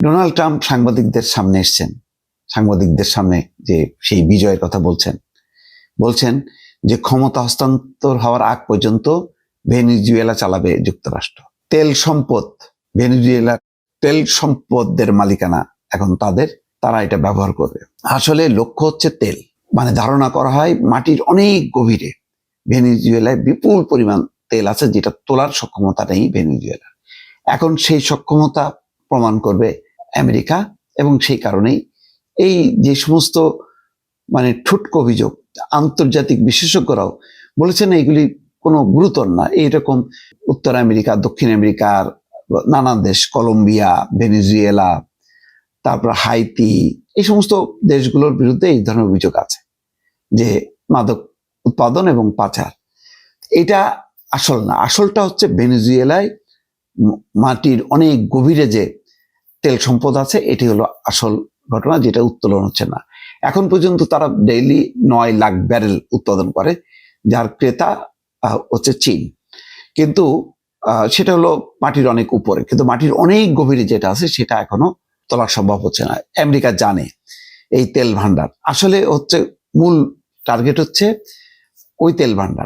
Donald Trump সাংবাদিকদের সামনে এসছেন, সাংবাদিকদের সামনে যে সেই বিজয়ের কথা বলছেন যে ক্ষমতা হস্তান্তর হওয়ার আগ পর্যন্ত ভেনেজুয়েলা চালাবে যুক্তরাষ্ট্র। তেল সম্পদ, ভেনেজুয়েলা তেল সম্পদের মালিকানা এখন তারা এটা ব্যবহার করবে। আসলে লক্ষ্য হচ্ছে তেল, মানে ধারণা করা হয় মাটির অনেক গভীরে ভেনেজুয়েলায় বিপুল পরিমাণ তেল আছে, যেটা তোলার সক্ষমতা নেই ভেনেজুয়েলা। এখন সেই সক্ষমতা প্রমাণ করবে আমেরিকা, এবং সেই কারণেই এই যে সমস্ত মানে ঠুটকো অভিযোগ, আন্তর্জাতিক বিশেষজ্ঞরাও বলেছেন এগুলি কোনো গুরুতর না। এইরকম উত্তর আমেরিকা, দক্ষিণ আমেরিকার নানান দেশ, কলম্বিয়া, ভেনেজুয়েলা, তারপর হাইতি, এই সমস্ত দেশগুলোর বিরুদ্ধে এই ধরনের অভিযোগ আছে যে মাদক উৎপাদন এবং পাচার। এটা আসল না, আসলটা হচ্ছে ভেনেজুয়েলায় মাটির অনেক গভীরে যে তেল সম্পদ আছে, এটি হলো আসল ঘটনা, যেটা উত্তোলন হচ্ছে না। এখন পর্যন্ত তারা ডেইলি 9 লাখ ব্যারেল উৎপাদন করে, যার ক্রেতা হচ্ছে চীন। কিন্তু সেটা হলো মাটির অনেক উপরে, কিন্তু মাটির অনেক গভীরে যেটা আছে সেটা এখনো তোলা সম্ভব হচ্ছে না। আমেরিকা জানে এই তেল ভান্ডার আসলে হচ্ছে মূল টার্গেট হচ্ছে ওই তেল ভান্ডার।